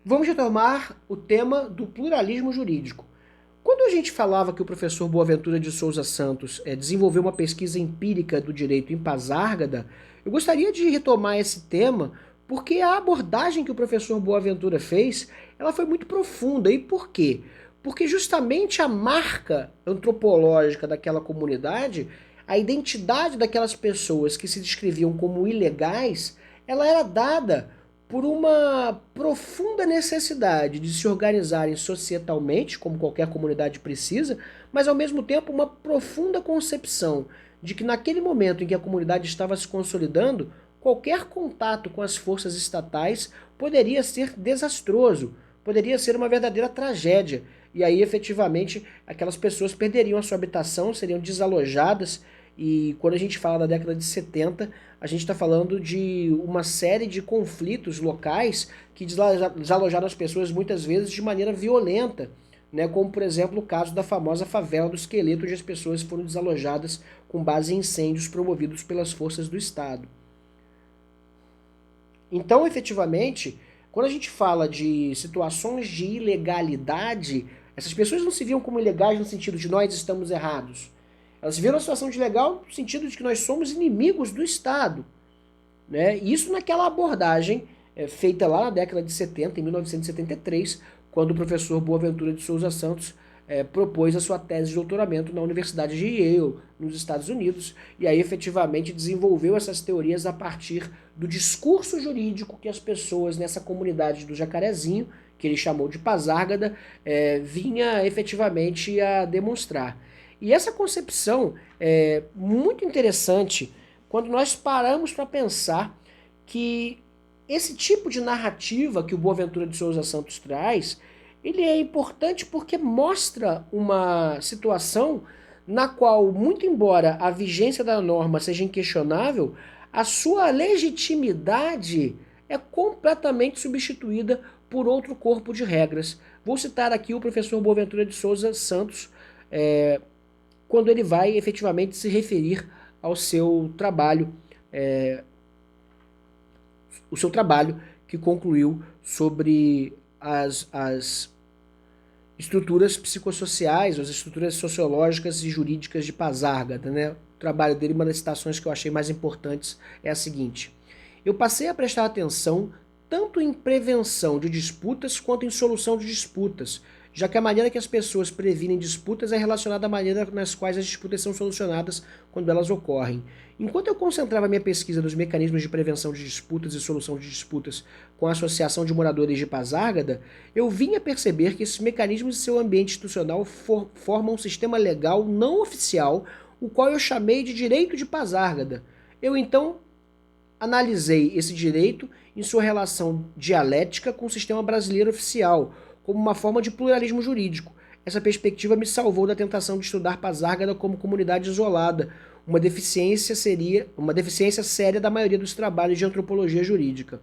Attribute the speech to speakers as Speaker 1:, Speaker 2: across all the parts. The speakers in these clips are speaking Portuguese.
Speaker 1: Vamos retomar o tema do pluralismo jurídico. Quando a gente falava que o professor Boaventura de Souza Santos desenvolveu uma pesquisa empírica do direito em Pasárgada, eu gostaria de retomar esse tema porque a abordagem que o professor Boaventura fez, ela foi muito profunda. E por quê? Porque justamente a marca antropológica daquela comunidade, a identidade daquelas pessoas que se descreviam como ilegais, ela era dada por uma profunda necessidade de se organizarem societalmente, como qualquer comunidade precisa, mas ao mesmo tempo uma profunda concepção de que naquele momento em que a comunidade estava se consolidando, qualquer contato com as forças estatais poderia ser desastroso, poderia ser uma verdadeira tragédia. E aí, efetivamente, aquelas pessoas perderiam a sua habitação, seriam desalojadas. E quando a gente fala da década de 70, a gente está falando de uma série de conflitos locais que desalojaram as pessoas muitas vezes de maneira violenta, né? Como, por exemplo, o caso da famosa favela do Esqueleto, onde as pessoas foram desalojadas com base em incêndios promovidos pelas forças do Estado. Então, efetivamente, quando a gente fala de situações de ilegalidade, essas pessoas não se viam como ilegais no sentido de nós estamos errados. Elas se viram na situação de legal no sentido de que nós somos inimigos do Estado. Né? Isso naquela abordagem feita lá na década de 70, em 1973, quando o professor Boaventura de Souza Santos propôs a sua tese de doutoramento na Universidade de Yale, nos Estados Unidos, e aí efetivamente desenvolveu essas teorias a partir do discurso jurídico que as pessoas nessa comunidade do Jacarezinho, que ele chamou de Pasárgada, vinha efetivamente a demonstrar. E essa concepção é muito interessante quando nós paramos para pensar que esse tipo de narrativa que o Boaventura de Souza Santos traz, ele é importante porque mostra uma situação na qual, muito embora a vigência da norma seja inquestionável, a sua legitimidade é completamente substituída por outro corpo de regras. Vou citar aqui o professor Boaventura de Souza Santos, quando ele vai efetivamente se referir ao seu trabalho, o seu trabalho que concluiu sobre as estruturas psicossociais, as estruturas sociológicas e jurídicas de Pasárgada, né? O trabalho dele, uma das citações que eu achei mais importantes é a seguinte: eu passei a prestar atenção tanto em prevenção de disputas quanto em solução de disputas, já que a maneira que as pessoas previnem disputas é relacionada à maneira nas quais as disputas são solucionadas quando elas ocorrem. Enquanto eu concentrava minha pesquisa nos mecanismos de prevenção de disputas e solução de disputas com a Associação de Moradores de Pasárgada, eu vinha perceber que esses mecanismos de seu ambiente institucional formam um sistema legal não oficial, o qual eu chamei de direito de Pasárgada. Eu então analisei esse direito em sua relação dialética com o sistema brasileiro oficial, como uma forma de pluralismo jurídico. Essa perspectiva me salvou da tentação de estudar Pasárgada como comunidade isolada, uma deficiência séria da maioria dos trabalhos de antropologia jurídica.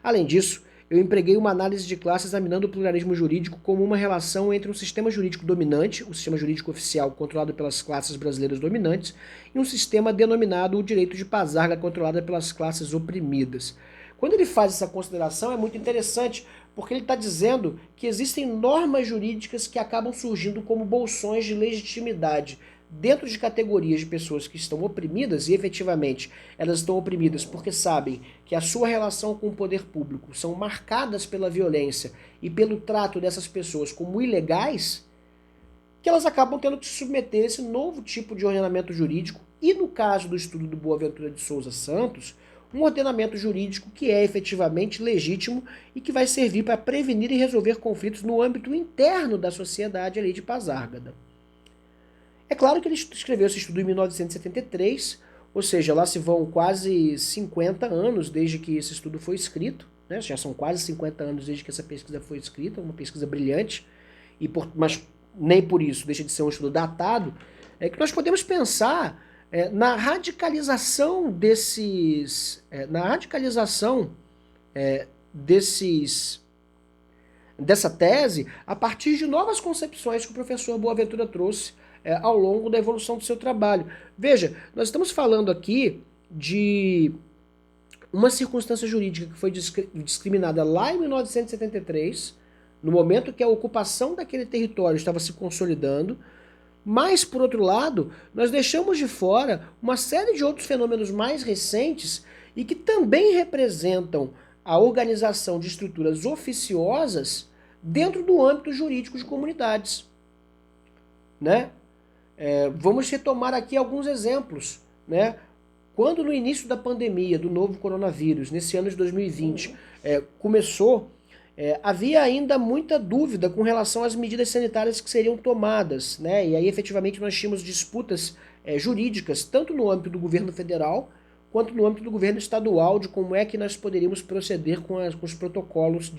Speaker 1: Além disso, eu empreguei uma análise de classe examinando o pluralismo jurídico como uma relação entre um sistema jurídico dominante, o sistema jurídico oficial controlado pelas classes brasileiras dominantes, e um sistema denominado o direito de Pasárgada controlado pelas classes oprimidas. Quando ele faz essa consideração é muito interessante, porque ele está dizendo que existem normas jurídicas que acabam surgindo como bolsões de legitimidade dentro de categorias de pessoas que estão oprimidas, e efetivamente elas estão oprimidas porque sabem que a sua relação com o poder público são marcadas pela violência e pelo trato dessas pessoas como ilegais, que elas acabam tendo que se submeter a esse novo tipo de ordenamento jurídico, e no caso do estudo do Boaventura de Souza Santos, um ordenamento jurídico que é efetivamente legítimo e que vai servir para prevenir e resolver conflitos no âmbito interno da sociedade ali de Pasárgada. É claro que ele escreveu esse estudo em 1973, ou seja, lá se vão quase 50 anos desde que esse estudo foi escrito, né? Já são quase 50 anos desde que essa pesquisa foi escrita, uma pesquisa brilhante, mas nem por isso deixa de ser um estudo datado, que nós podemos pensar na radicalização dessa tese a partir de novas concepções que o professor Boaventura trouxe ao longo da evolução do seu trabalho. Veja, nós estamos falando aqui de uma circunstância jurídica que foi discriminada lá em 1973, no momento que a ocupação daquele território estava se consolidando, mas, por outro lado, nós deixamos de fora uma série de outros fenômenos mais recentes e que também representam a organização de estruturas oficiosas dentro do âmbito jurídico de comunidades, né? Vamos retomar aqui alguns exemplos, né? Quando no início da pandemia do novo coronavírus, nesse ano de 2020, começou, havia ainda muita dúvida com relação às medidas sanitárias que seriam tomadas, né? E aí efetivamente nós tínhamos disputas jurídicas, tanto no âmbito do governo federal, quanto no âmbito do governo estadual, de como é que nós poderíamos proceder com os protocolos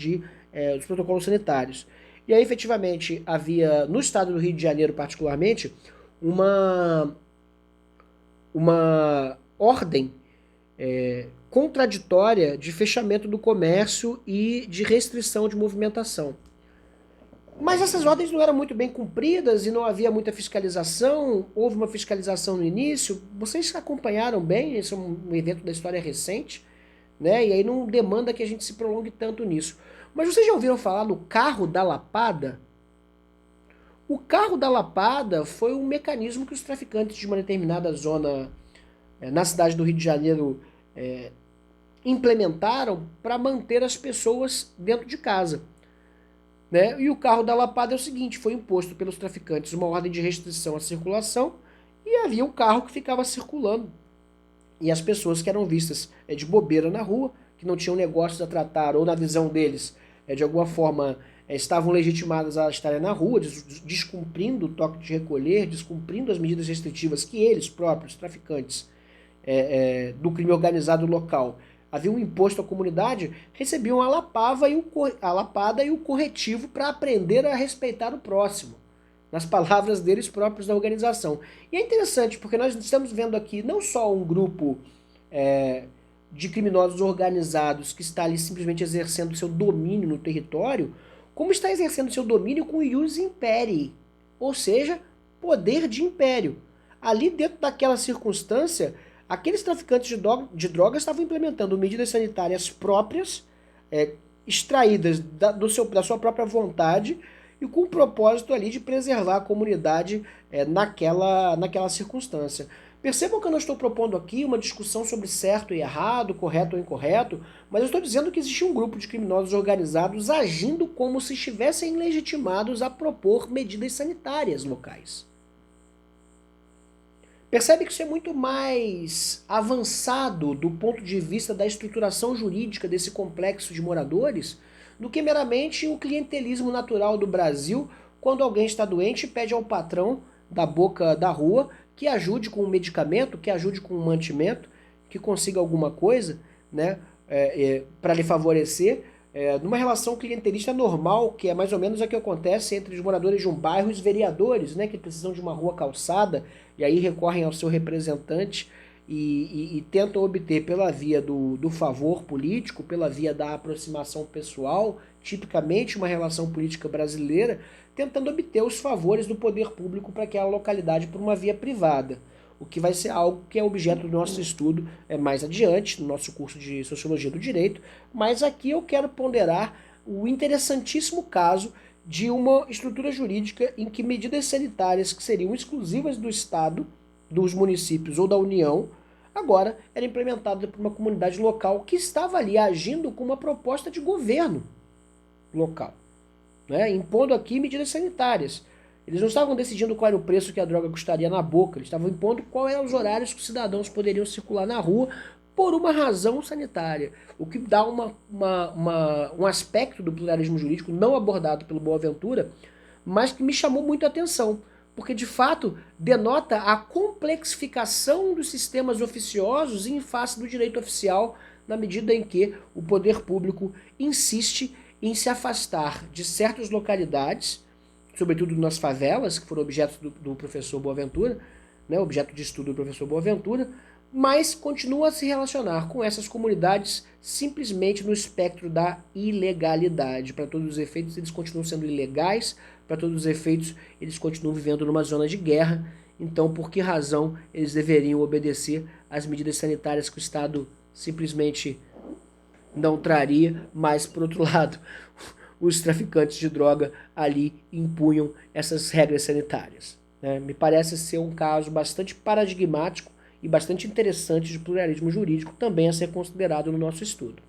Speaker 1: os protocolos sanitários. E aí efetivamente havia, no estado do Rio de Janeiro particularmente, uma ordem contraditória de fechamento do comércio e de restrição de movimentação. Mas essas ordens não eram muito bem cumpridas e não havia muita fiscalização. Houve uma fiscalização no início. Vocês acompanharam bem, esse é um evento da história recente, né? E aí não demanda que a gente se prolongue tanto nisso. Mas vocês já ouviram falar no carro da lapada? O carro da lapada foi um mecanismo que os traficantes de uma determinada zona na cidade do Rio de Janeiro implementaram para manter as pessoas dentro de casa, né? E o carro da lapada é o seguinte: foi imposto pelos traficantes uma ordem de restrição à circulação e havia um carro que ficava circulando. E as pessoas que eram vistas de bobeira na rua, que não tinham negócios a tratar ou na visão deles, de alguma forma, estavam legitimadas a estarem na rua, descumprindo o toque de recolher, descumprindo as medidas restritivas que eles próprios, traficantes do crime organizado local, haviam imposto à comunidade, recebiam a lapada e o corretivo para aprender a respeitar o próximo, nas palavras deles próprios da organização. E é interessante, porque nós estamos vendo aqui não só um grupo de criminosos organizados que está ali simplesmente exercendo seu domínio no território, como está exercendo seu domínio com ius imperii, ou seja, poder de império. Ali dentro daquela circunstância, aqueles traficantes de drogas estavam implementando medidas sanitárias próprias, extraídas da sua própria vontade e com o propósito ali de preservar a comunidade naquela circunstância. Percebam que eu não estou propondo aqui uma discussão sobre certo e errado, correto ou incorreto, mas eu estou dizendo que existe um grupo de criminosos organizados agindo como se estivessem legitimados a propor medidas sanitárias locais. Percebe que isso é muito mais avançado do ponto de vista da estruturação jurídica desse complexo de moradores do que meramente o clientelismo natural do Brasil, quando alguém está doente e pede ao patrão da boca da rua que ajude com um medicamento, que ajude com um mantimento, que consiga alguma coisa, né, para lhe favorecer, numa relação clientelista normal, que é mais ou menos a que acontece entre os moradores de um bairro e os vereadores, né, que precisam de uma rua calçada, e aí recorrem ao seu representante e tentam obter pela via do favor político, pela via da aproximação pessoal, tipicamente uma relação política brasileira, tentando obter os favores do poder público para aquela localidade por uma via privada, o que vai ser algo que é objeto do nosso estudo mais adiante, no nosso curso de Sociologia do Direito, mas aqui eu quero ponderar o interessantíssimo caso de uma estrutura jurídica em que medidas sanitárias que seriam exclusivas do Estado, dos municípios ou da União, agora eram implementadas por uma comunidade local que estava ali agindo com uma proposta de governo local, né, impondo aqui medidas sanitárias. Eles não estavam decidindo qual era o preço que a droga custaria na boca, eles estavam impondo quais eram os horários que os cidadãos poderiam circular na rua por uma razão sanitária, o que dá um aspecto do pluralismo jurídico não abordado pelo Boaventura, mas que me chamou muito a atenção, porque de fato denota a complexificação dos sistemas oficiosos em face do direito oficial, na medida em que o poder público insiste em se afastar de certas localidades, sobretudo nas favelas, que foram objeto do professor Boaventura, né, objeto de estudo do professor Boaventura, mas continua a se relacionar com essas comunidades simplesmente no espectro da ilegalidade. Para todos os efeitos, eles continuam sendo ilegais, para todos os efeitos, eles continuam vivendo numa zona de guerra. Então, por que razão eles deveriam obedecer às medidas sanitárias que o Estado simplesmente não traria, mas, por outro lado, os traficantes de droga ali impunham essas regras sanitárias, né? Me parece ser um caso bastante paradigmático e bastante interessante de pluralismo jurídico, também a ser considerado no nosso estudo.